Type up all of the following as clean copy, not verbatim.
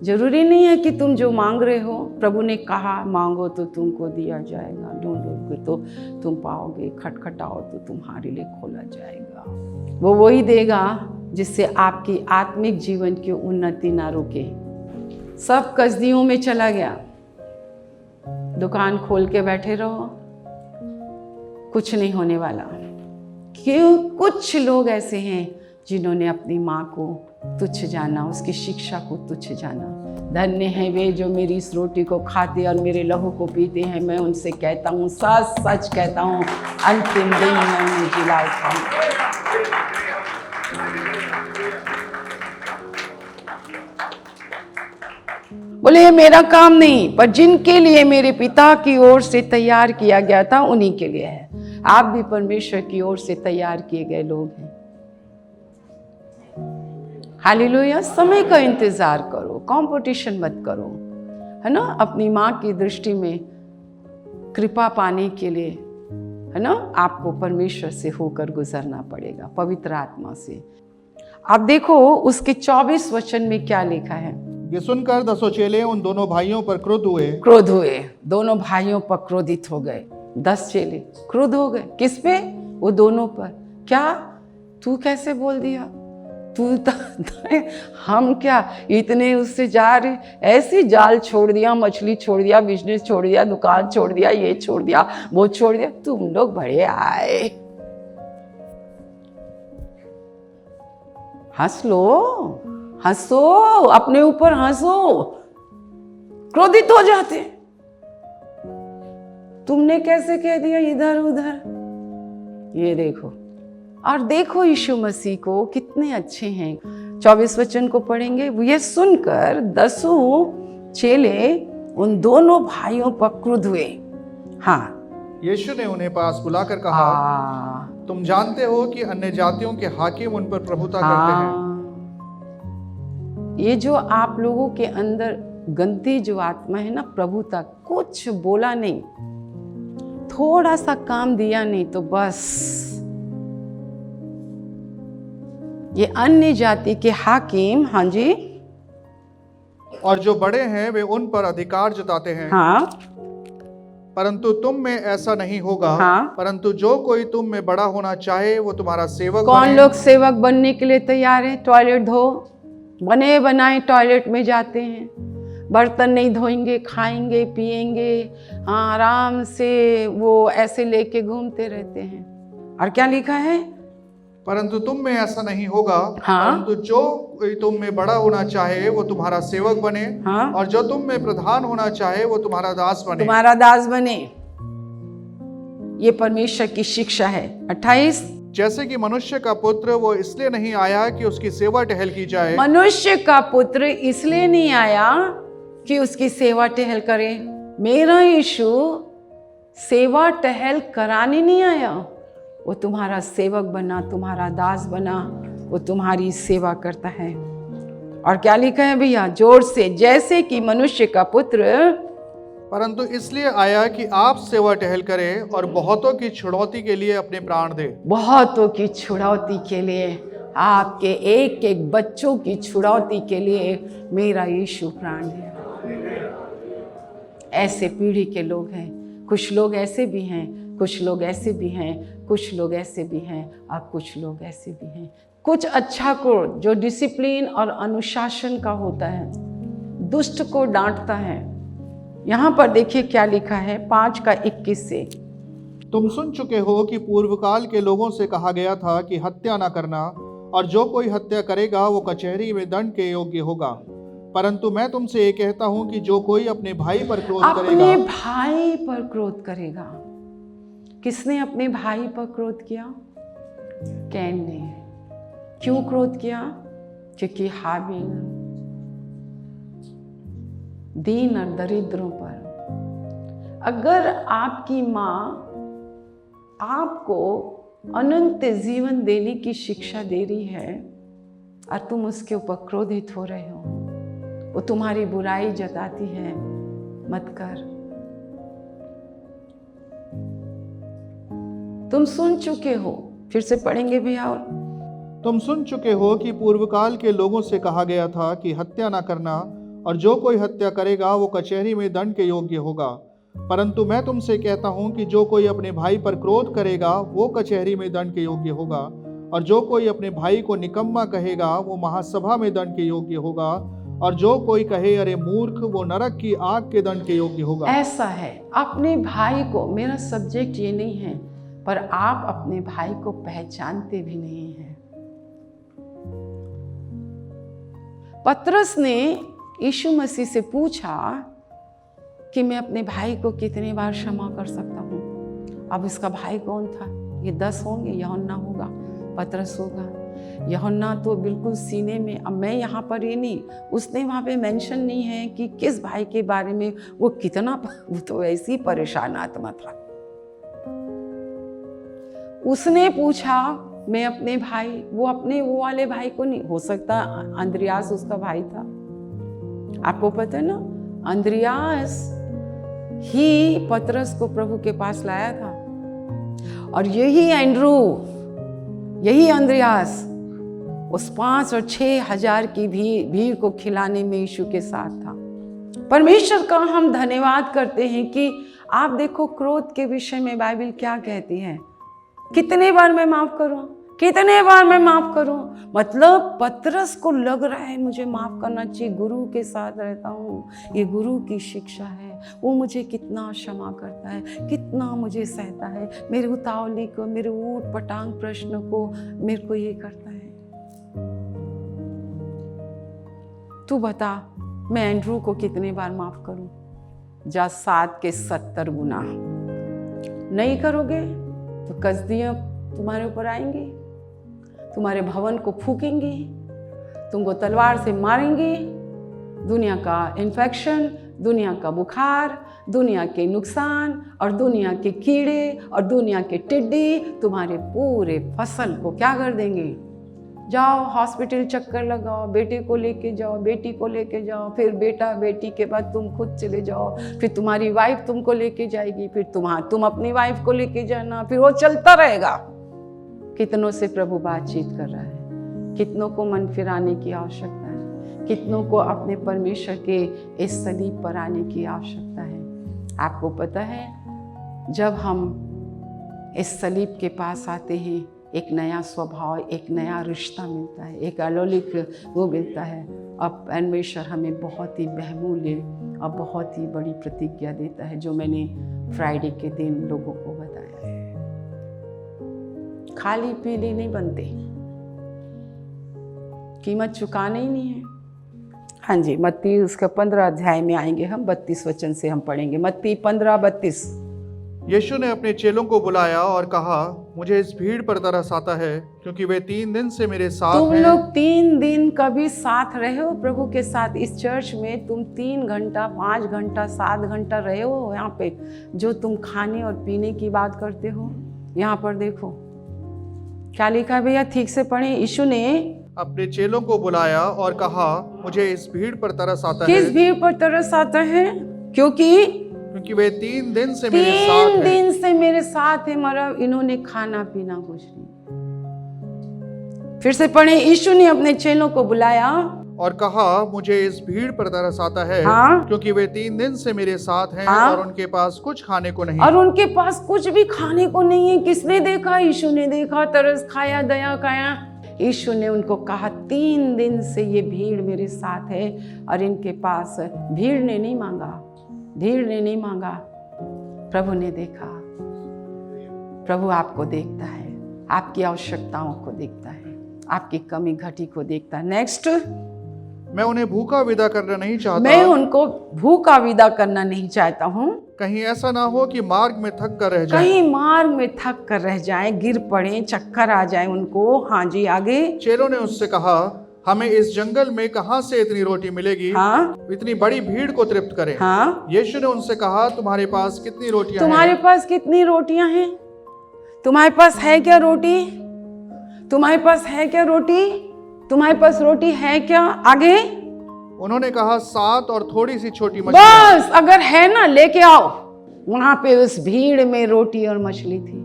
जरूरी नहीं है कि तुम जो मांग रहे हो, प्रभु ने कहा मांगो तो तुमको दिया जाएगा, ढूंढोगे तो तुम पाओगे, खटखटाओ तो तुम्हारे लिए खोला जाएगा। वो वही देगा जिससे आपकी आत्मिक जीवन की उन्नति ना रुके। सब कसदियों में चला गया, दुकान खोल के बैठे रहो, कुछ नहीं होने वाला। क्यों? कुछ लोग ऐसे हैं जिन्होंने अपनी माँ को तुच्छ जाना, उसकी शिक्षा को तुच्छ जाना। धन्य है वे जो मेरी इस रोटी को खाते और मेरे लहू को पीते हैं। मैं उनसे कहता हूँ, सच सच कहता हूँ, अंतिम दिन मैं उन्हें जिला उठाऊंगा। बोले ये मेरा काम नहीं, पर जिनके लिए मेरे पिता की ओर से तैयार किया गया था उन्हीं के लिए है। आप भी परमेश्वर की ओर से तैयार किए गए लोग हैं। हालेलुया। समय का इंतजार करो, कंपटीशन मत करो, है ना। अपनी माँ की दृष्टि में कृपा पाने के लिए, है ना, आपको परमेश्वर से होकर गुजरना पड़ेगा, पवित्र आत्मा से। आप देखो उसके 24 वचन में क्या लिखा है। ये सुनकर 10 चेले उन दोनों भाइयों पर क्रोध हुए। दोनों भाइयों पर क्रोधित हो गए। 10 चेले क्रोध हो गए। किस पे? वो दोनों पर। क्या तू कैसे बोल दिया? तू हम क्या इतने उससे जा रहे, ऐसे जाल छोड़ दिया, मछली छोड़ दिया, बिजनेस छोड़ दिया, दुकान छोड़ दिया, ये छोड़ दिया, वो छोड़ दिया, तुम लोग बड़े आए। हंस लो, हंसो, अपने ऊपर हंसो। क्रोधित हो जाते, तुमने कैसे कह दिया इधर उधर। ये देखो, और देखो यीशु मसीह को कितने अच्छे हैं। 24 वचन को पढ़ेंगे। ये सुनकर 10 चेले उन दोनों भाइयों पर क्रुद्ध हुए। हाँ, यीशु ने उन्हें पास बुलाकर कहा, तुम जानते हो कि अन्य जातियों के हाकिम उन पर प्रभुता करते हैं। ये जो आप लोगों के अंदर गंदी जो आत्मा है ना, प्रभुता, कुछ बोला नहीं, थोड़ा सा काम दिया नहीं तो बस ये अन्य जाति के हाकिम, हाँ जी, और जो बड़े हैं वे उन पर अधिकार जताते हैं। हाँ, परंतु तुम में ऐसा नहीं होगा। हाँ, परंतु जो कोई तुम में बड़ा होना चाहे वो तुम्हारा सेवक कौन बने। लोग सेवक बनने के लिए तैयार हैं? टॉयलेट धो, बने बनाए टॉयलेट में जाते हैं, बर्तन नहीं धोएंगे, खाएंगे पिएंगे, हाँ, आराम से वो ऐसे लेके घूमते रहते हैं। और क्या लिखा है? परंतु तुम में ऐसा नहीं होगा। हाँ, परंतु जो कोई तुम में बड़ा होना चाहे वो तुम्हारा सेवक बने। हाँ, और जो तुम में प्रधान होना चाहे वो तुम्हारा दास बने। तुम्हारा दास बने। ये परमेश्वर की शिक्षा है। 28, जैसे कि मनुष्य का पुत्र वो इसलिए नहीं आया कि उसकी सेवा टहल की जाए। मनुष्य का पुत्र इसलिए नहीं आया कि उसकी सेवा टहल करे। मेरा यीशु सेवा टहल कराने नहीं आया, वो तुम्हारा सेवक बना, तुम्हारा दास बना, वो तुम्हारी सेवा करता है। और क्या लिखा है भैया? जोर से, जैसे कि मनुष्य का पुत्र परंतु इसलिए आया कि आप सेवा टहल करें और बहुतों की छुड़ौती के लिए अपने प्राण दे। बहुतों की छुड़ौती के लिए, आपके एक एक बच्चों की छुड़ौती के लिए मेरा यीशु प्राण है। ऐसे पीढ़ी के लोग हैं। कुछ लोग ऐसे भी हैं, कुछ लोग ऐसे भी हैं, कुछ लोग ऐसे भी हैं, और कुछ लोग ऐसे भी हैं। कुछ अच्छा को जो डिसिप्लिन और अनुशासन का होता है, दुष्ट को डांटता है। यहाँ पर देखिए क्या लिखा है 5:21 से। तुम सुन चुके हो कि पूर्व काल के लोगों से कहा गया था कि हत्या ना करना, और जो कोई हत्या करेगा वो कचहरी में दंड के योग्य होगा। परंतु मैं तुमसे ये कहता हूँ कि जो कोई अपने भाई पर क्रोध करेगा, अपने भाई पर क्रोध करेगा। किसने अपने भाई पर क्रोध किया? कैन ने। क्यों क्रोध किया? क्योंकि हाबिल दीन और दरिद्रों पर। अगर आपकी माँ आपको अनंत जीवन देने की शिक्षा दे रही है और तुम उसके ऊपर क्रोधित हो रहे हो, वो तुम्हारी बुराई जताती है, मत कर। तुम सुन चुके हो, फिर से पढ़ेंगे भैया। और तुम सुन चुके हो कि पूर्व काल के लोगों से कहा गया था कि हत्या ना करना, और जो कोई हत्या करेगा वो कचहरी में दंड के योग्य होगा। परंतु मैं तुमसे कहता हूँ कि जो कोई अपने भाई पर क्रोध करेगा वो कचहरी में दंड के योग्य होगा, और जो कोई अपने भाई को निकम्मा कहेगा वो महासभा में दंड के योग्य होगा, और जो कोई कहे अरे मूर्ख वो नरक की आग के दंड के योग्य होगा। ऐसा है, अपने भाई को, मेरा सब्जेक्ट ये नहीं है, पर आप अपने भाई को पहचानते भी नहीं हैं। पतरस ने यीशु मसीह से पूछा कि मैं अपने भाई को कितनी बार क्षमा कर सकता हूँ। अब इसका भाई कौन था? ये 10 होंगे, यूहन्ना होगा, पतरस होगा। यूहन्ना तो बिल्कुल सीने में, अब मैं यहाँ पर ये नहीं, उसने वहाँ पे मेंशन नहीं है कि किस भाई के बारे में वो कितना, वो तो ऐसी परेशान आत्मा था। उसने पूछा मैं अपने भाई, वो अपने वो वाले भाई को नहीं, हो सकता अंद्रियास उसका भाई था। आपको पता है ना, अंद्रियास ही पतरस को प्रभु के पास लाया था, और यही एंड्रू, यही अंद्रियास उस 5 और 6 हजार की भीड़ को खिलाने में यीशु के साथ था। परमेश्वर का हम धन्यवाद करते हैं कि आप देखो क्रोध के विषय में बाइबल क्या कहती है, कितने बार मैं माफ करूं, कितने बार मैं माफ करूं। मतलब पतरस को लग रहा है मुझे माफ करना चाहिए, गुरु के साथ रहता हूँ, ये गुरु की शिक्षा है, वो मुझे कितना क्षमा करता है, कितना मुझे सहता है, मेरे उतावली को, मेरे ऊट पटांग प्रश्न को मेरे को ये करता है। तू बता मैं एंड्रू को कितने बार माफ करूं? जा 7 के 70 गुना। नहीं करोगे तो कसदियां तुम्हारे ऊपर आएंगी, तुम्हारे भवन को फूकेंगी, तुमको तलवार से मारेंगी। दुनिया का इन्फेक्शन, दुनिया का बुखार, दुनिया के नुकसान और दुनिया के कीड़े और दुनिया के टिड्डी तुम्हारे पूरे फसल को क्या कर देंगे? जाओ हॉस्पिटल चक्कर लगाओ, बेटे को लेके जाओ, बेटी को लेके जाओ, फिर बेटा बेटी के बाद तुम खुद चले जाओ, फिर तुम्हारी वाइफ तुमको लेके जाएगी, फिर तुम अपनी वाइफ को लेके जाना, फिर वो चलता रहेगा। कितनों से प्रभु बातचीत कर रहा है, कितनों को मन फिराने की आवश्यकता है, कितनों को अपने परमेश्वर के इस सलीब पर आने की आवश्यकता है। आपको पता है जब हम इस सलीब के पास आते हैं एक नया स्वभाव, एक नया रिश्ता मिलता है, एक अलौकिक वो मिलता है। अब परमेश्वर हमें बहुत ही बहुमूल्य और बहुत ही बड़ी प्रतिज्ञा देता है, जो मैंने फ्राइडे के दिन लोगों को बताया है। खाली पीली नहीं बनते, कीमत चुकाना ही नहीं है। हाँ जी, मत्ती उसका 15 अध्याय में आएंगे हम, 32 वचन से हम पढ़ेंगे, मत्ती 15:32। यीशु ने अपने चेलों को बुलाया और कहा, मुझे इस भीड़ पर तरस आता है, क्योंकि वे 3 दिन से मेरे साथ तुम हैं। लोग 3 दिन कभी साथ रहे हो प्रभु के साथ? इस चर्च में तुम 3 घंटा, 5 घंटा, 7 घंटा रहे हो यहाँ पे, जो तुम खाने और पीने की बात करते हो। यहाँ पर देखो क्या लिखा है भैया, ठीक से पढ़े। यीशु ने अपने चेलों को बुलाया और कहा, मुझे इस भीड़ पर तरस आता है। किस भीड़ पर तरस आता है? क्योंकि वे 3 दिन से मेरे साथ हैं। 3 दिन से मेरे साथ है, मतलब इन्होंने खाना पीना कुछ नहीं। फिर से पढ़े। यीशु ने अपने चेलों को बुलाया और कहा, मुझे इस भीड़ पर तरस आता है, हाँ? क्योंकि वे 3 दिन से मेरे साथ हैं, हाँ? और उनके पास कुछ खाने को नहीं। और उनके पास कुछ भी खाने को नहीं है। किसने देखा? यीशु ने देखा, तरस खाया, दया खाया। यीशु ने उनको कहा, 3 दिन से ये भीड़ मेरे साथ है और इनके पास, भीड़ ने नहीं मांगा, भीड़ ने नहीं मांगा, प्रभु ने देखा। प्रभु आपको देखता है, आपकी आवश्यकताओं को देखता है, आपकी कमी घटी को देखता है। नेक्स्ट, मैं उन्हें भूखा विदा करना नहीं चाहता। मैं उनको भूखा विदा करना नहीं चाहता हूँ। कहीं ऐसा ना हो कि मार्ग में थक कर रह जाएं। कहीं मार्ग में थक कर रह जाएं, गिर पड़े, चक्कर आ जाए उनको। हाँ जी, आगे। चेलों ने उससे कहा, हमें इस जंगल में कहाँ से इतनी रोटी मिलेगी, हाँ? इतनी बड़ी भीड़ को तृप्त करें। हाँ? यीशु ने उनसे कहा, तुम्हारे पास कितनी रोटियां तुम्हारे हैं? पास कितनी रोटियां हैं? तुम्हारे पास है क्या रोटी? तुम्हारे पास है क्या रोटी? तुम्हारे पास रोटी है क्या? आगे। उन्होंने कहा, 7 और थोड़ी सी छोटी मछलियां। बस, अगर है ना लेके आओ। वहां पे उस भीड़ में रोटी और मछली थी।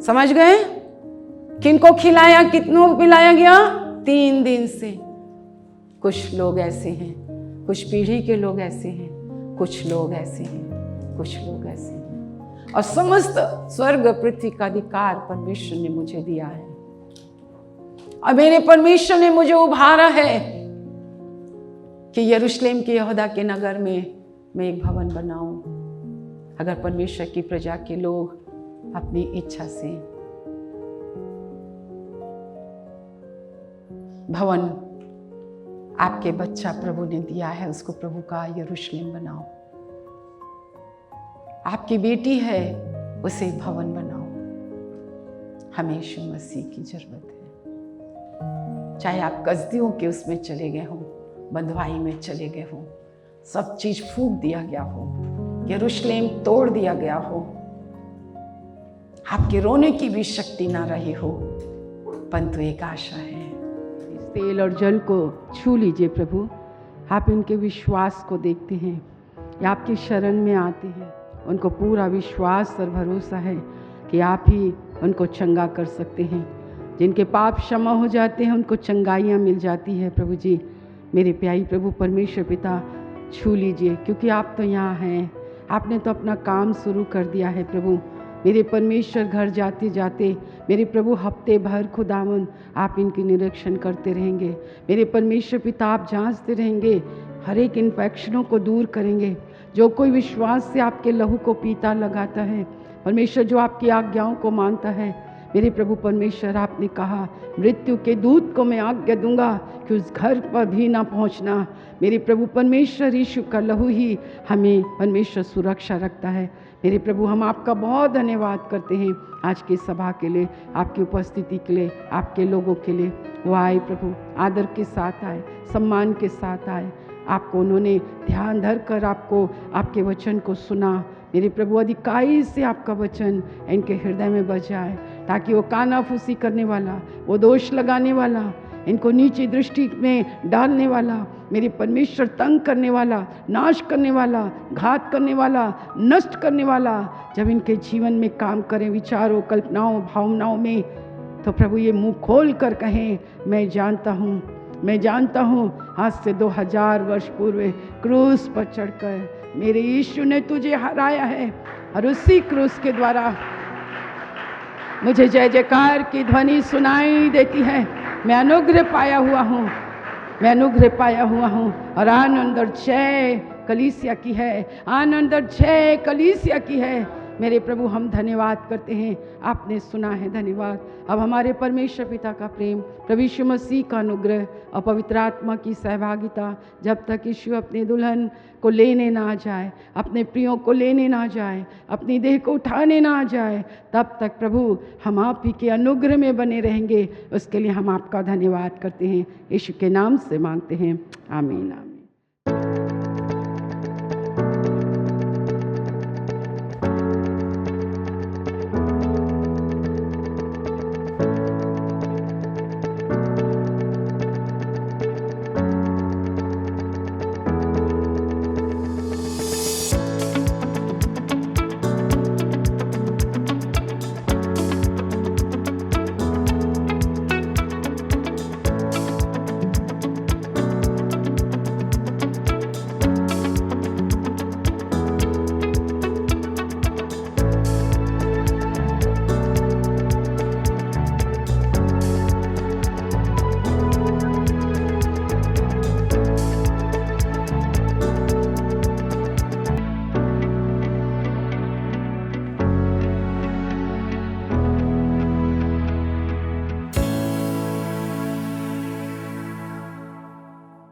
समझ गए? किनको खिलाया, कितनों को पिलाया गया? 3 दिन से। कुछ लोग ऐसे हैं, कुछ पीढ़ी के लोग ऐसे हैं, कुछ लोग ऐसे हैं, कुछ लोग ऐसे हैं। और समस्त स्वर्ग पृथ्वी का अधिकार परमेश्वर ने मुझे दिया है, और मेरे परमेश्वर ने मुझे उभारा है कि यरूशलेम के यहूदा के नगर में मैं एक भवन बनाऊं। अगर परमेश्वर की प्रजा के लोग अपनी इच्छा से भवन आपके बच्चा प्रभु ने दिया है, उसको प्रभु का यरूशलेम बनाओ। आपकी बेटी है, उसे एक भवन बनाओ। हमें यीशु मसीह की जरूरत है। चाहे आप कसदियों के उसमें चले गए हों, बंधुआई में चले गए हों, सब चीज फूंक दिया गया हो, यरूशलेम तोड़ दिया गया हो, आपके रोने की भी शक्ति ना रही हो, परंतु एक आशा है। इस तेल और जल को छू लीजिए प्रभु। आप इनके विश्वास को देखते हैं, ये आपकी शरण में आते हैं, उनको पूरा विश्वास और भरोसा है कि आप ही उनको चंगा कर सकते हैं। जिनके पाप क्षमा हो जाते हैं उनको चंगाइयाँ मिल जाती है। प्रभु जी, मेरे प्यारी प्रभु परमेश्वर पिता, छू लीजिए, क्योंकि आप तो यहाँ हैं। आपने तो अपना काम शुरू कर दिया है प्रभु। मेरे परमेश्वर घर जाते जाते मेरे प्रभु हफ्ते भर खुदावन आप इनकी निरीक्षण करते रहेंगे। मेरे परमेश्वर पिता, आप जांचते रहेंगे, हर एक इन्फेक्शनों को दूर करेंगे। जो कोई विश्वास से आपके लहू को पीता लगाता है परमेश्वर, जो आपकी आज्ञाओं को मानता है, मेरे प्रभु परमेश्वर, आपने कहा मृत्यु के दूत को मैं आज्ञा दूंगा कि उस घर पर भी ना पहुंचना। मेरे प्रभु परमेश्वर, यीशु का लहू ही हमें परमेश्वर सुरक्षा रखता है। मेरे प्रभु, हम आपका बहुत धन्यवाद करते हैं आज की सभा के लिए, आपकी उपस्थिति के लिए, आपके लोगों के लिए। वो आए प्रभु, आदर के साथ आए, सम्मान के साथ आए। आपको उन्होंने ध्यान धर कर आपको आपके वचन को सुना। मेरे प्रभु, अधिकाई से आपका वचन इनके हृदय में बजाए, ताकि वो कानाफूसी करने वाला, वो दोष लगाने वाला, इनको नीची दृष्टि में डालने वाला, मेरे परमेश्वर तंग करने वाला, नाश करने वाला, घात करने वाला, नष्ट करने वाला, जब इनके जीवन में काम करें, विचारों, कल्पनाओं, भावनाओं में, तो प्रभु ये मुंह खोल कर कहें, मैं जानता हूँ, मैं जानता हूँ, आज से 2000 वर्ष पूर्व क्रूस पर चढ़कर मेरे यीशु ने तुझे हराया है, और उसी क्रूस के द्वारा मुझे जय जयकार की ध्वनि सुनाई देती है। मैं अनुग्रह पाया हुआ हूँ, मैं अनुग्रह पाया हुआ हूँ, और आनंद और जय कलीसिया की है, आनंद और जय कलीसिया की है। मेरे प्रभु, हम धन्यवाद करते हैं, आपने सुना है, धन्यवाद। अब हमारे परमेश्वर पिता का प्रेम, प्रभु यीशु मसीह का अनुग्रह और पवित्र आत्मा की सहभागिता, जब तक यीशु अपने दुल्हन को लेने ना जाए, अपने प्रियों को लेने ना जाए, अपनी देह को उठाने ना जाए, तब तक प्रभु हम आप ही के अनुग्रह में बने रहेंगे। उसके लिए हम आपका धन्यवाद करते हैं, यीशु के नाम से मांगते हैं, आमीन आमीन।